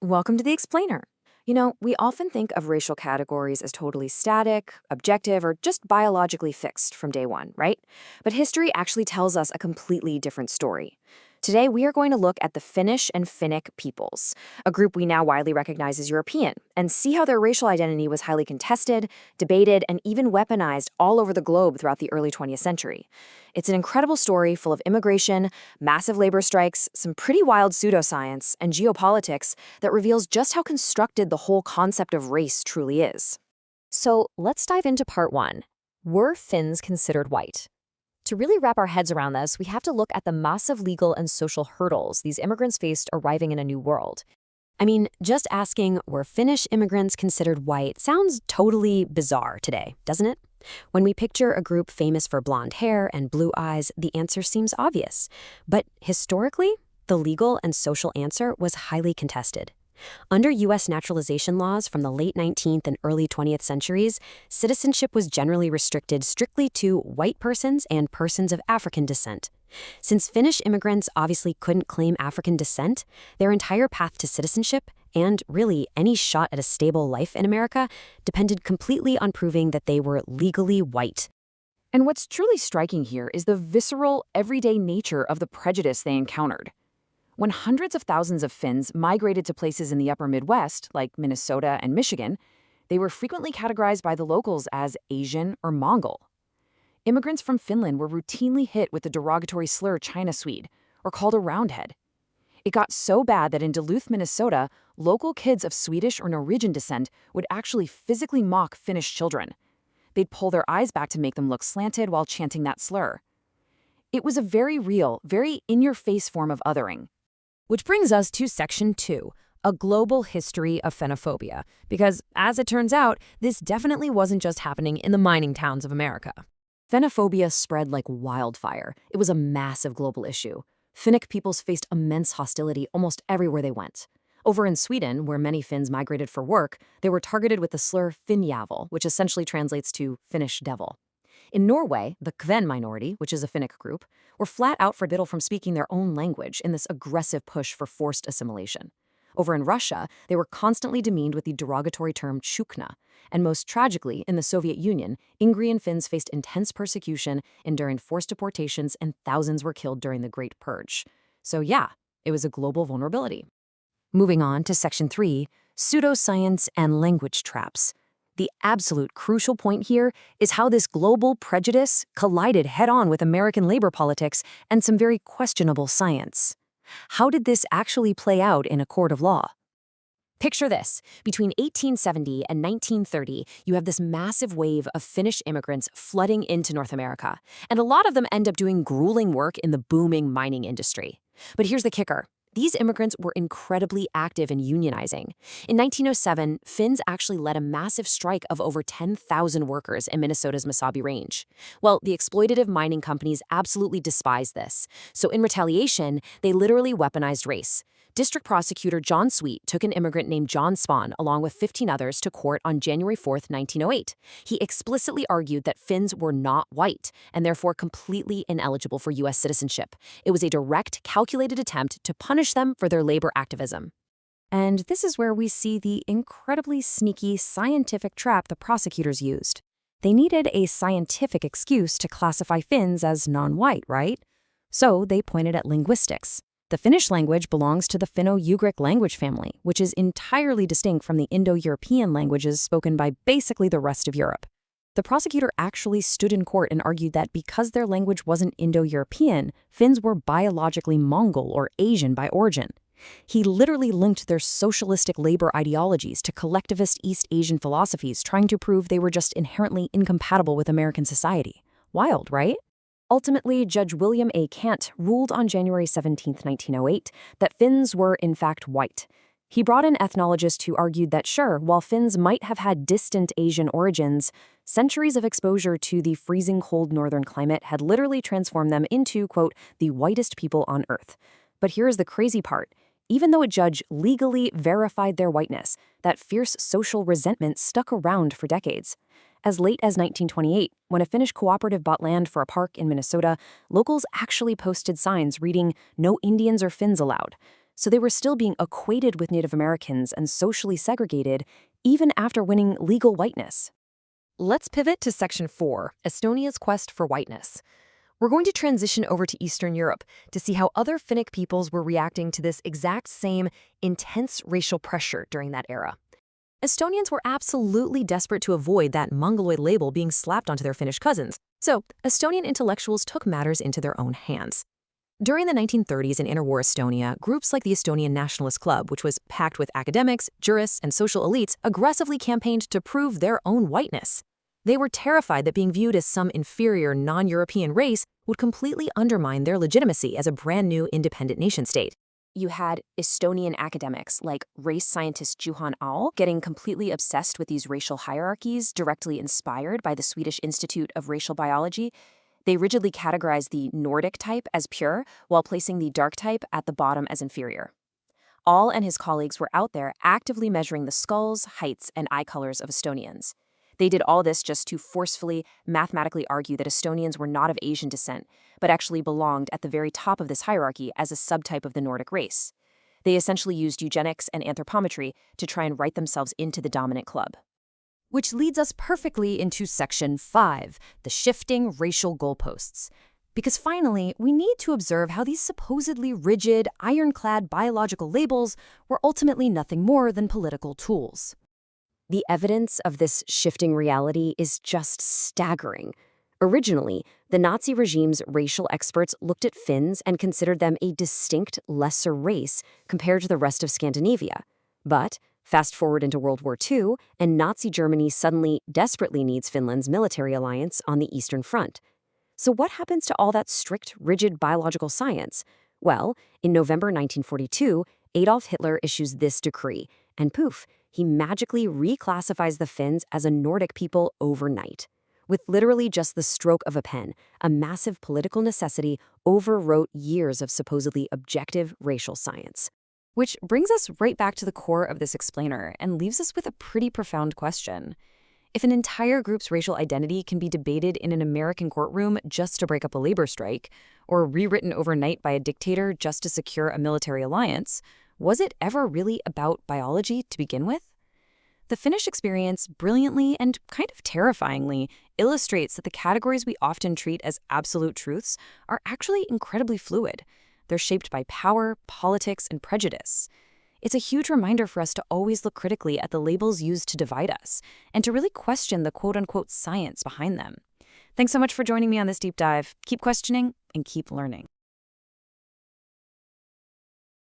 Welcome to the Explainer. We often think of racial categories as totally static, objective, or just biologically fixed from day one, right? But history actually tells us a completely different story. Today, we are going to look at the Finnish and Finnic peoples, a group we now widely recognize as European, and see how their racial identity was highly contested, debated, and even weaponized all over the globe throughout the early 20th century. It's an incredible story full of immigration, massive labor strikes, some pretty wild pseudoscience, and geopolitics that reveals just how constructed the whole concept of race truly is. So let's dive into part one. Were Finns considered white? To really wrap our heads around this, we have to look at the massive legal and social hurdles these immigrants faced arriving in a new world. I mean, just asking, were Finnish immigrants considered white sounds totally bizarre today, doesn't it? When we picture a group famous for blonde hair and blue eyes, the answer seems obvious. But historically, the legal and social answer was highly contested. Under U.S. naturalization laws from the late 19th and early 20th centuries, citizenship was generally restricted strictly to white persons and persons of African descent. Since Finnish immigrants obviously couldn't claim African descent, their entire path to citizenship, and really any shot at a stable life in America, depended completely on proving that they were legally white. And what's truly striking here is the visceral, everyday nature of the prejudice they encountered. When hundreds of thousands of Finns migrated to places in the upper Midwest, like Minnesota and Michigan, they were frequently categorized by the locals as Asian or Mongol. Immigrants from Finland were routinely hit with the derogatory slur China Swede, or called a roundhead. It got so bad that in Duluth, Minnesota, local kids of Swedish or Norwegian descent would actually physically mock Finnish children. They'd pull their eyes back to make them look slanted while chanting that slur. It was a very real, very in-your-face form of othering. Which brings us to Section 2, a global history of phenophobia, because, as it turns out, this definitely wasn't just happening in the mining towns of America. Phenophobia spread like wildfire. It was a massive global issue. Finnic peoples faced immense hostility almost everywhere they went. Over in Sweden, where many Finns migrated for work, they were targeted with the slur Finnjävel, which essentially translates to Finnish devil. In Norway, the Kven minority, which is a Finnic group, were flat out forbidden from speaking their own language in this aggressive push for forced assimilation. Over in Russia, they were constantly demeaned with the derogatory term chukna. And most tragically, in the Soviet Union, Ingrian Finns faced intense persecution, enduring forced deportations, and thousands were killed during the Great Purge. So yeah, it was a global vulnerability. Moving on to Section 3, pseudoscience and language traps. The absolute crucial point here is how this global prejudice collided head-on with American labor politics and some very questionable science. How did this actually play out in a court of law? Picture this. Between 1870 and 1930, you have this massive wave of Finnish immigrants flooding into North America, and a lot of them end up doing grueling work in the booming mining industry. But here's the kicker. These immigrants were incredibly active in unionizing. In 1907, Finns actually led a massive strike of over 10,000 workers in Minnesota's Mesabi Range. Well, the exploitative mining companies absolutely despised this. So in retaliation, they literally weaponized race. District Prosecutor John Sweet took an immigrant named John Spahn along with 15 others to court on January 4, 1908. He explicitly argued that Finns were not white and therefore completely ineligible for U.S. citizenship. It was a direct, calculated attempt to punish them for their labor activism. And this is where we see the incredibly sneaky scientific trap the prosecutors used. They needed a scientific excuse to classify Finns as non-white, right? So they pointed at linguistics. The Finnish language belongs to the Finno-Ugric language family, which is entirely distinct from the Indo-European languages spoken by basically the rest of Europe. The prosecutor actually stood in court and argued that because their language wasn't Indo-European, Finns were biologically Mongol or Asian by origin. He literally linked their socialistic labor ideologies to collectivist East Asian philosophies, trying to prove they were just inherently incompatible with American society. Wild, right? Ultimately, Judge William A. Kant ruled on January 17, 1908, that Finns were in fact white. He brought in ethnologists who argued that sure, while Finns might have had distant Asian origins, centuries of exposure to the freezing cold northern climate had literally transformed them into, quote, the whitest people on earth. But here's the crazy part. Even though a judge legally verified their whiteness, that fierce social resentment stuck around for decades. As late as 1928, when a Finnish cooperative bought land for a park in Minnesota, locals actually posted signs reading, "No Indians or Finns allowed." So they were still being equated with Native Americans and socially segregated even after winning legal whiteness. Let's pivot to Section 4, Estonia's quest for whiteness. We're going to transition over to Eastern Europe to see how other Finnic peoples were reacting to this exact same intense racial pressure during that era. Estonians were absolutely desperate to avoid that Mongoloid label being slapped onto their Finnish cousins, so Estonian intellectuals took matters into their own hands. During the 1930s in interwar Estonia, groups like the Estonian Nationalist Club, which was packed with academics, jurists, and social elites, aggressively campaigned to prove their own whiteness. They were terrified that being viewed as some inferior non-European race would completely undermine their legitimacy as a brand-new independent nation-state. You had Estonian academics like race scientist Juhan Aul getting completely obsessed with these racial hierarchies directly inspired by the Swedish Institute of Racial Biology. They rigidly categorized the Nordic type as pure while placing the dark type at the bottom as inferior. Aul and his colleagues were out there actively measuring the skulls, heights, and eye colors of Estonians. They did all this just to forcefully, mathematically argue that Estonians were not of Asian descent, but actually belonged at the very top of this hierarchy as a subtype of the Nordic race. They essentially used eugenics and anthropometry to try and write themselves into the dominant club. Which leads us perfectly into Section 5, the shifting racial goalposts. Because finally, we need to observe how these supposedly rigid, ironclad biological labels were ultimately nothing more than political tools. The evidence of this shifting reality is just staggering. Originally, the Nazi regime's racial experts looked at Finns and considered them a distinct, lesser race compared to the rest of Scandinavia. But fast forward into World War II, and Nazi Germany suddenly desperately needs Finland's military alliance on the Eastern Front. So what happens to all that strict, rigid biological science? Well, in November 1942, Adolf Hitler issues this decree, and poof, he magically reclassifies the Finns as a Nordic people overnight. With literally just the stroke of a pen, a massive political necessity overwrote years of supposedly objective racial science. Which brings us right back to the core of this explainer and leaves us with a pretty profound question. If an entire group's racial identity can be debated in an American courtroom just to break up a labor strike, or rewritten overnight by a dictator just to secure a military alliance, was it ever really about biology to begin with? The Finnish experience brilliantly and kind of terrifyingly illustrates that the categories we often treat as absolute truths are actually incredibly fluid. They're shaped by power, politics, and prejudice. It's a huge reminder for us to always look critically at the labels used to divide us and to really question the quote-unquote science behind them. Thanks so much for joining me on this deep dive. Keep questioning and keep learning.